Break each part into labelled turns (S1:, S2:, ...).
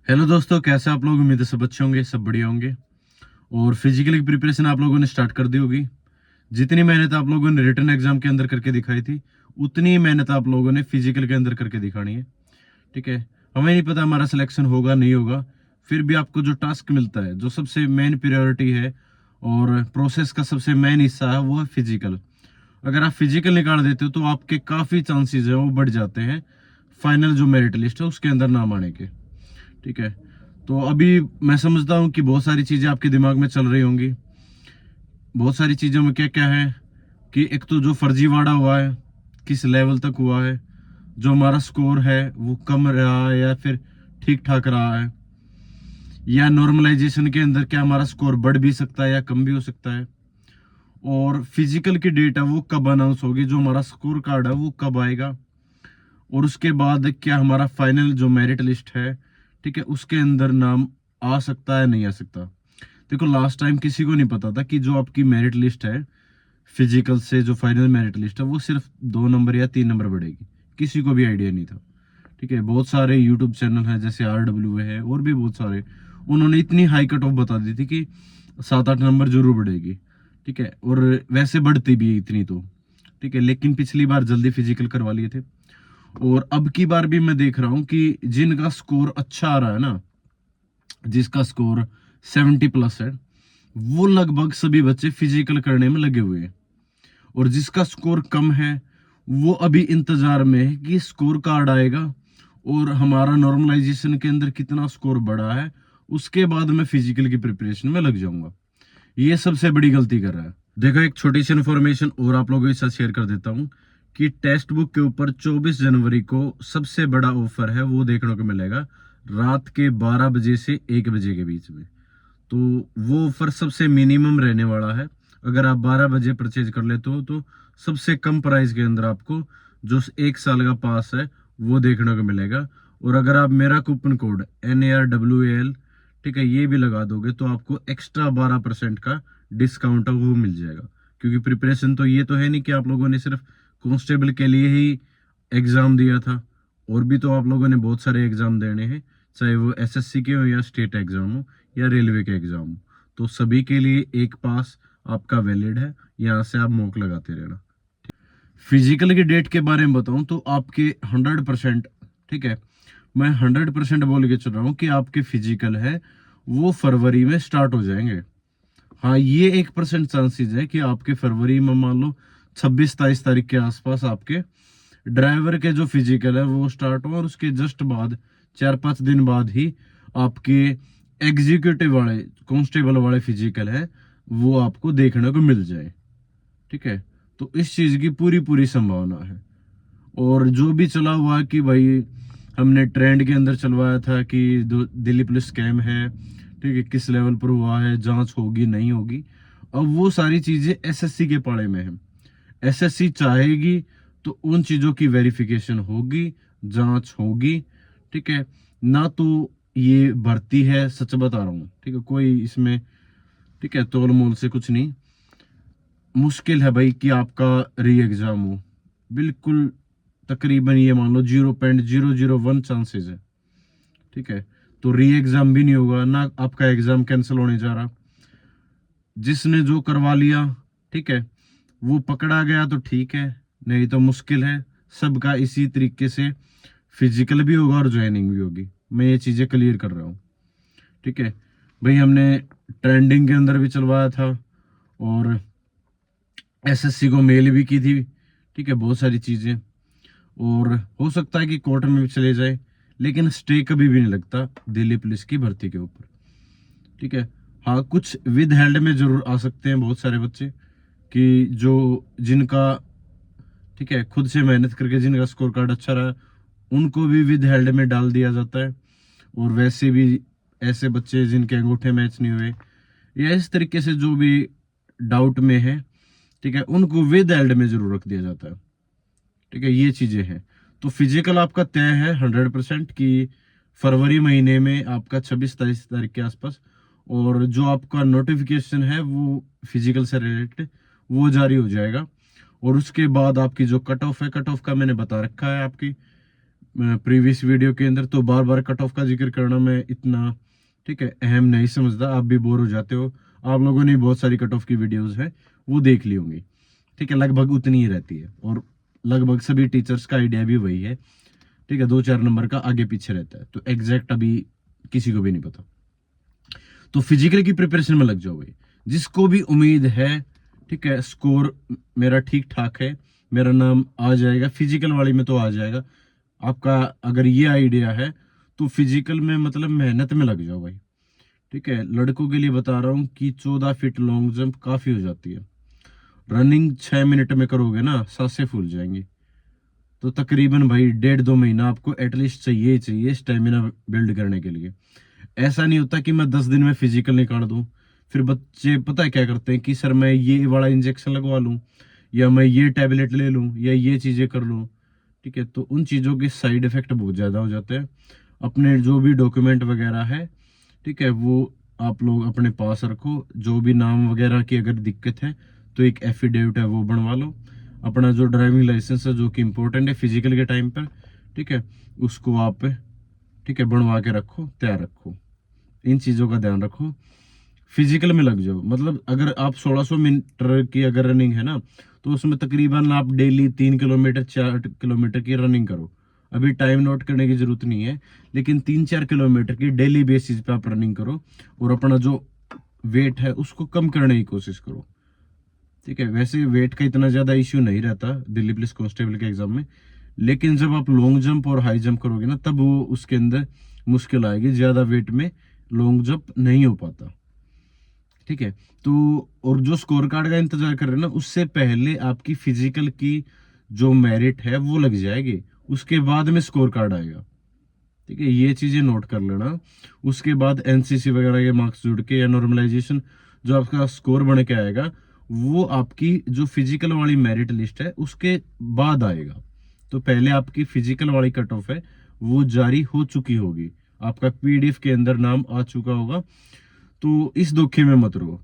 S1: Hello दोस्तों, कैसे आप लोग? उम्मीद है सब अच्छे होंगे, सब बढ़िया होंगे। और फिजिकल की प्रिपरेशन आप लोगों ने स्टार्ट कर दी होगी। जितनी मेहनत आप लोगों ने रिटन एग्जाम के अंदर करके दिखाई थी, उतनी ही मेहनत आप लोगों ने फिजिकल के अंदर करके दिखानी है। ठीक है। हमें नहीं पता हमारा सिलेक्शन होगा नहीं होगा, फिर भी आपको जो टास्क मिलता है, जो सबसे मेन प्रायोरिटी है और प्रोसेस का सबसे मेन हिस्सा है, वो है फिजिकल। अगर आप फिजिकल निकाल देते हो तो आपके काफी चांसेस है वो बढ़ जाते हैं फाइनल जो मेरिट लिस्ट है उसके अंदर नाम आने के। ठीक है। तो अभी मैं समझता हूँ कि बहुत सारी चीजें आपके दिमाग में चल रही होंगी। बहुत सारी चीजों में क्या क्या है कि एक तो जो फर्जीवाड़ा हुआ है, किस लेवल तक हुआ है, जो हमारा स्कोर है वो कम रहा है या फिर ठीक ठाक रहा है, या नॉर्मलाइजेशन के अंदर क्या हमारा स्कोर बढ़ भी सकता है या कम भी हो सकता है, और फिजिकल की डेट है वो कब अनाउंस होगी, जो हमारा स्कोर कार्ड है वो कब आएगा, और उसके बाद क्या हमारा फाइनल जो मेरिट लिस्ट है, ठीक है, उसके अंदर नाम आ सकता है नहीं आ सकता। देखो, लास्ट टाइम किसी को नहीं पता था कि जो आपकी मेरिट लिस्ट है फिजिकल से, जो फाइनल मेरिट लिस्ट है वो सिर्फ 2 नंबर या 3 नंबर बढ़ेगी। किसी को भी आइडिया नहीं था। ठीक है। बहुत सारे यूट्यूब चैनल हैं जैसे RW है और भी बहुत सारे, उन्होंने इतनी हाई कट ऑफ बता दी थी कि 7-8 नंबर जरूर बढ़ेगी। ठीक है। और वैसे बढ़ती भी इतनी तो ठीक है, लेकिन पिछली बार जल्दी फिजिकल करवा लिए थे। और अब की बार भी मैं देख रहा हूँ कि जिनका स्कोर अच्छा आ रहा है ना, जिसका स्कोर 70+ है, वो लगभग सभी बच्चे फिजिकल करने में लगे हुए हैं। और जिसका स्कोर कम है, वो अभी इंतजार में है कि स्कोर कार्ड आएगा और हमारा नॉर्मलाइजेशन के अंदर कितना स्कोर बढ़ा है, उसके बाद मैं फिजिकल की प्रिपरेशन में लग जाऊंगा। ये सबसे बड़ी गलती कर रहा है। देखो, एक छोटी सी इन्फॉर्मेशन और आप लोगों के साथ शेयर कर देता हूँ कि टेक्स्ट बुक के ऊपर 24 जनवरी को सबसे बड़ा ऑफर है वो देखने को मिलेगा, रात के 12 बजे से 1 बजे के बीच में। तो वो ऑफर सबसे मिनिमम रहने वाला है। अगर आप 12 बजे परचेज कर लेते हो तो सबसे कम प्राइस के अंदर आपको जो 1 साल का पास है वो देखने को मिलेगा। और अगर आप मेरा कूपन कोड NARWAL, ठीक है, ये भी लगा दोगे तो आपको एक्स्ट्रा 12% का डिस्काउंट है वो मिल जाएगा। क्योंकि प्रिपरेशन तो ये तो है नहीं कि आप लोगों ने सिर्फ कांस्टेबल के लिए ही एग्जाम दिया था, और भी तो आप लोगों ने बहुत सारे एग्जाम देने हैं, चाहे वो SSC के हो या स्टेट एग्जाम हो या रेलवे के एग्जाम हो। तो सभी के लिए एक पास आपका वैलिड है, यहाँ से आप मॉक लगाते रहना। फिजिकल की डेट के बारे में बताऊं तो आपके 100%, ठीक है, मैं 100% बोल के चल रहा हूँ कि आपके फिजिकल है वो फरवरी में स्टार्ट हो जाएंगे। हाँ, ये 1% चांसेस है कि आपके फरवरी में मान लो 26-27 तारीख के आसपास आपके ड्राइवर के जो फिजिकल है वो स्टार्ट हो, और उसके जस्ट बाद 4-5 दिन बाद ही आपके एग्जीक्यूटिव वाले कांस्टेबल वाले फिजिकल है वो आपको देखने को मिल जाए। ठीक है। तो इस चीज की पूरी पूरी संभावना है। और जो भी चला हुआ कि भाई हमने ट्रेंड के अंदर चलवाया था कि दिल्ली पुलिस स्कैम है, ठीक है, किस लेवल पर हुआ है, जांच होगी नहीं होगी, अब वो सारी चीजें SSC के पाले में है। SSC चाहेगी तो उन चीजों की वेरिफिकेशन होगी, जांच होगी। ठीक है। ना तो ये भर्ती है, सच बता रहा हूँ, ठीक है, कोई इसमें, ठीक है, तोल मोल से कुछ नहीं। मुश्किल है भाई कि आपका री एग्जाम हो, बिल्कुल तकरीबन ये मान लो 0.001 चांसेस है। ठीक है। तो री एग्जाम भी नहीं होगा ना, आपका एग्जाम कैंसिल होने जा रहा। जिसने जो करवा लिया, ठीक है, वो पकड़ा गया तो ठीक है, नहीं तो मुश्किल है। सबका इसी तरीके से फिजिकल भी होगा और ज्वाइनिंग भी होगी। मैं ये चीजें क्लियर कर रहा हूँ। ठीक है। भाई हमने ट्रेंडिंग के अंदर भी चलवाया था और SSC को मेल भी की थी। ठीक है, बहुत सारी चीजें, और हो सकता है कि कोर्ट में भी चले जाए, लेकिन स्टे कभी भी नहीं लगता दिल्ली पुलिस की भर्ती के ऊपर। ठीक है। हाँ, कुछ विद हेल्ड में जरूर आ सकते हैं बहुत सारे बच्चे कि जो जिनका, ठीक है, खुद से मेहनत करके जिनका स्कोर कार्ड अच्छा रहा, उनको भी विद हेल्ड में डाल दिया जाता है। और वैसे भी ऐसे बच्चे जिनके अंगूठे मैच नहीं हुए या इस तरीके से जो भी डाउट में है, ठीक है, उनको विद हेल्ड में जरूर रख दिया जाता है। ठीक है, ये चीजें हैं। तो फिजिकल आपका तय है 100% कि फरवरी महीने में आपका 26-27 तारीख के आसपास। और जो आपका नोटिफिकेशन है वो फिजिकल से रिलेटेड वो जारी हो जाएगा। और उसके बाद आपकी जो कट ऑफ है, कट ऑफ का मैंने बता रखा है आपकी प्रीवियस वीडियो के अंदर, तो बार बार कट ऑफ का जिक्र करना मैं इतना, ठीक है, अहम नहीं समझता। आप भी बोर हो जाते हो, आप लोगों ने बहुत सारी कट ऑफ की वीडियोस है वो देख ली होंगी, ठीक है, लगभग उतनी ही रहती है, और लगभग सभी टीचर्स का आइडिया भी वही है, ठीक है, 2-4 नंबर का आगे पीछे रहता है, तो एग्जैक्ट अभी किसी को भी नहीं पता। तो फिजिकल की प्रिपरेशन में लग जाओ भाई, जिसको भी उम्मीद है, ठीक है, स्कोर मेरा ठीक ठाक है, मेरा नाम आ जाएगा फिजिकल वाली में, तो आ जाएगा आपका। अगर ये आइडिया है तो फिजिकल में मतलब मेहनत में लग जाओ भाई, ठीक है। लड़कों के लिए बता रहा हूँ कि 14 फीट लॉन्ग जंप काफी हो जाती है। रनिंग 6 मिनट में करोगे ना, सांसें फूल जाएंगी। तो तकरीबन भाई 1.5-2 महीना आपको एटलीस्ट चाहिए ही चाहिए स्टेमिना बिल्ड करने के लिए। ऐसा नहीं होता कि मैं 10 दिन में फिजिकल निकाल दूं। फिर बच्चे पता है क्या करते हैं कि सर मैं ये वाला इंजेक्शन लगवा लूं, या मैं ये टैबलेट ले लूं, या ये चीजें कर लूं, ठीक है। तो उन चीजों के साइड इफेक्ट बहुत ज्यादा हो जाते हैं। अपने जो भी डॉक्यूमेंट वगैरह है, ठीक है, वो आप लोग अपने पास रखो। जो भी नाम वगैरह की अगर दिक्कत है तो एक एफिडेविट है वो बनवा लो। अपना जो ड्राइविंग लाइसेंस है जो कि इम्पोर्टेंट है फिजिकल के टाइम पर, ठीक है, उसको आप, ठीक है, बनवा के रखो, तैयार रखो। इन चीजों का ध्यान रखो, फिजिकल में लग जाओ। मतलब अगर आप 1600 मीटर की अगर रनिंग है ना, तो उसमें तकरीबन आप डेली 3 किलोमीटर 4 किलोमीटर की रनिंग करो। अभी टाइम नोट करने की जरूरत नहीं है, लेकिन 3-4 किलोमीटर की डेली बेसिस पे आप रनिंग करो, और अपना जो वेट है उसको कम करने की कोशिश करो, ठीक है। वैसे वेट का इतना ज्यादा इश्यू नहीं रहता दिल्ली पुलिस कांस्टेबल के एग्जाम में, लेकिन जब आप लॉन्ग जंप और हाई जंप करोगे ना, तब वो उसके अंदर मुश्किल आएगी। ज्यादा वेट में लॉन्ग जंप नहीं हो पाता, ठीक है। तो और जो स्कोर कार्ड का इंतजार कर रहे हैं ना, उससे पहले आपकी फिजिकल की जो मेरिट है वो लग जाएगी, उसके बाद में स्कोर कार्ड आएगा, ठीक है। ये चीजें नोट कर लेना। उसके बाद एनसीसी वगैरह के मार्क्स जुड़ के या नॉर्मलाइजेशन जो आपका स्कोर बन के आएगा, वो आपकी जो फिजिकल वाली मेरिट लिस्ट है उसके बाद आएगा। तो पहले आपकी फिजिकल वाली कट ऑफ है वो जारी हो चुकी होगी, आपका पीडीएफ के अंदर नाम आ चुका होगा। तो इस धोखे में मत रहो।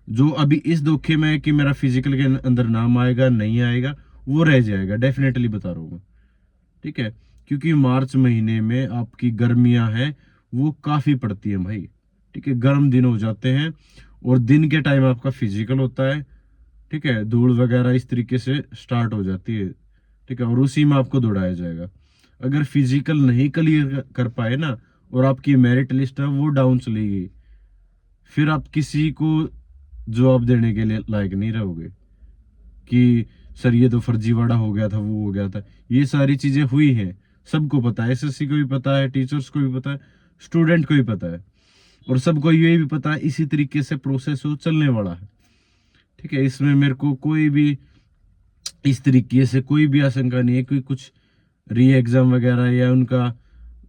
S1: जो अभी इस धोखे में है कि मेरा फिजिकल के अंदर नाम आएगा नहीं आएगा, वो रह जाएगा, डेफिनेटली बता रहा हूँ मैं, ठीक है। क्योंकि मार्च महीने में आपकी गर्मियां हैं वो काफी पड़ती है भाई, ठीक है, गर्म दिन हो जाते हैं, और दिन के टाइम आपका फिजिकल होता है, ठीक है। धूल वगैरह इस तरीके से स्टार्ट हो जाती है, ठीक है, और उसी में आपको दौड़ाया जाएगा। अगर फिजिकल नहीं क्लियर कर पाए ना, और आपकी मेरिट लिस्ट है वो डाउन चली गई, फिर आप किसी को जवाब देने के लिए लायक नहीं रहोगे कि सर ये तो फर्जीवाड़ा हो गया था, वो हो गया था। ये सारी चीजें हुई हैं, सबको पता है, एसएससी को भी पता है, टीचर्स को भी पता है, स्टूडेंट को भी पता है, और सबको ये भी पता है इसी तरीके से प्रोसेस वो चलने वाला है, ठीक है। इसमें मेरे को कोई भी इस तरीके से कोई भी आशंका नहीं है कि कुछ री एग्जाम वगैरह या उनका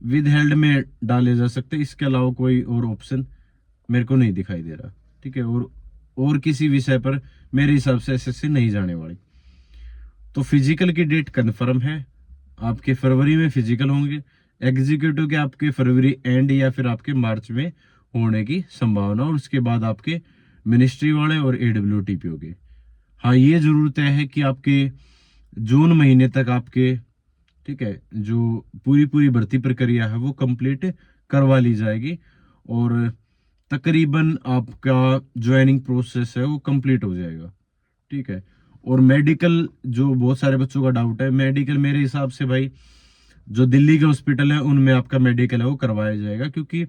S1: विद हेल्ड में डाले जा सकते। इसके अलावा कोई और ऑप्शन मेरे को नहीं दिखाई दे रहा, ठीक है। और किसी विषय पर मेरे हिसाब से एसएससी नहीं जाने वाली। तो फिजिकल की डेट कंफर्म है, आपके फरवरी में फिजिकल होंगे। एग्जीक्यूटिव के आपके फरवरी एंड या फिर आपके मार्च में होने की संभावना, और उसके बाद आपके मिनिस्ट्री वाले और एडब्ल्यूटीपीओ के। हाँ, ये जरूर तय है कि आपके जून महीने तक आपके, ठीक है, जो पूरी पूरी भर्ती प्रक्रिया है वो कंप्लीट करवा ली जाएगी, और तकरीबन आपका ज्वाइनिंग प्रोसेस है वो कंप्लीट हो जाएगा, ठीक है। और मेडिकल, जो बहुत सारे बच्चों का डाउट है, मेडिकल मेरे हिसाब से भाई जो दिल्ली के हॉस्पिटल है उनमें आपका मेडिकल है वो करवाया जाएगा, क्योंकि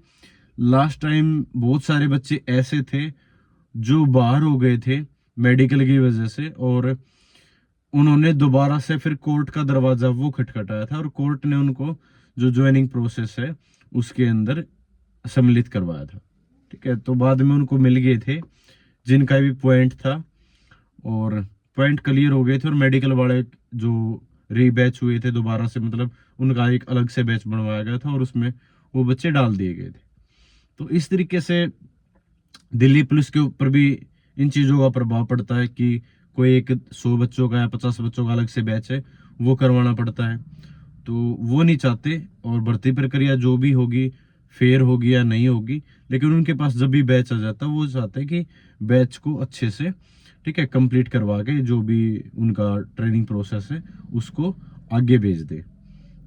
S1: लास्ट टाइम बहुत सारे बच्चे ऐसे थे जो बाहर हो गए थे मेडिकल की वजह से, और उन्होंने दोबारा से फिर कोर्ट का दरवाजा वो खटखटाया था, और कोर्ट ने उनको जो ज्वाइनिंग प्रोसेस है उसके अंदर सम्मिलित करवाया था, ठीक है। तो बाद में उनको मिल गए थे जिनका भी पॉइंट था, और पॉइंट क्लियर हो गए थे, और मेडिकल वाले जो रीबैच हुए थे दोबारा से, मतलब उनका एक अलग से बैच बनवाया गया था, और उसमें वो बच्चे डाल दिए गए थे। तो इस तरीके से दिल्ली पुलिस के ऊपर भी इन चीजों का प्रभाव पड़ता है कि कोई एक 100 बच्चों का या 50 बच्चों का अलग से बैच है वो करवाना पड़ता है। तो वो नहीं चाहते, और भर्ती प्रक्रिया जो भी होगी फेयर होगी या नहीं होगी, लेकिन उनके पास जब भी बैच आ जाता है वो चाहते हैं कि बैच को अच्छे से, ठीक है, कंप्लीट करवा के जो भी उनका ट्रेनिंग प्रोसेस है उसको आगे भेज दे।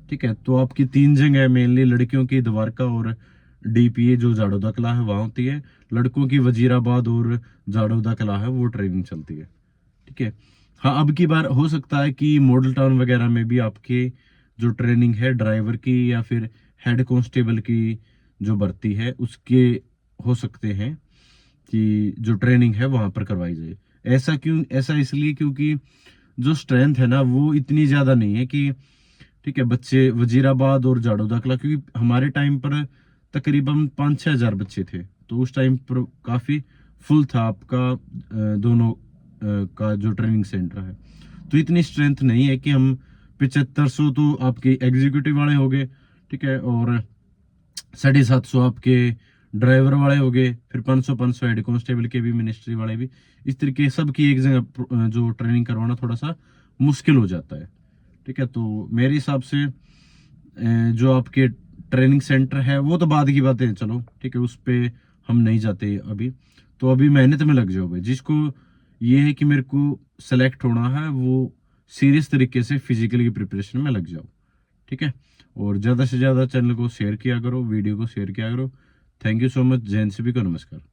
S1: ठीक है। तो आपकी 3 जगह है मेनली, लड़कियों की द्वारका और डीपीए जो जाडोदा कला है वहाँ होती है, लड़कों की वजीराबाद और जाडोदा कला है वो ट्रेनिंग चलती है। ठीक है। हाँ, अब की बार हो सकता है कि मॉडल टाउन वगैरह में भी आपके जो ट्रेनिंग है ड्राइवर की या फिर हेड कांस्टेबल की जो भर्ती है उसके हो सकते हैं कि जो ट्रेनिंग है वहां पर करवाई जाए। ऐसा क्यों? ऐसा इसलिए क्योंकि जो स्ट्रेंथ है ना वो इतनी ज्यादा नहीं है कि ठीक है बच्चे वजीराबाद और जाडो दाखला, क्योंकि हमारे टाइम पर तकरीबन 5-6 हजार बच्चे थे, तो उस टाइम पर काफी फुल था आपका दोनों का जो ट्रेनिंग सेंटर है। तो इतनी स्ट्रेंथ नहीं है कि हम 7500 तो आपके एग्जीक्यूटिव वाले हो गए, ठीक है, और 750 आपके ड्राइवर वाले हो गए, फिर 500 हेड कांस्टेबल के भी, मिनिस्ट्री वाले भी, इस तरीके सबकी एक जगह जो ट्रेनिंग करवाना थोड़ा सा मुश्किल हो जाता है। ठीक है। तो मेरे हिसाब से जो आपके ट्रेनिंग सेंटर है वो तो बाद की बातें हैं, चलो ठीक है, उस पे हम नहीं जाते अभी। तो अभी मेहनत में लग जाओ भाई, जिसको ये है कि मेरे को सेलेक्ट होना है वो सीरियस तरीके से फिजिकल की प्रिपरेशन में लग जाओ। ठीक है। और ज़्यादा से ज़्यादा चैनल को शेयर किया करो, वीडियो को शेयर किया करो। Thank you so much. Jain सभी को नमस्कार।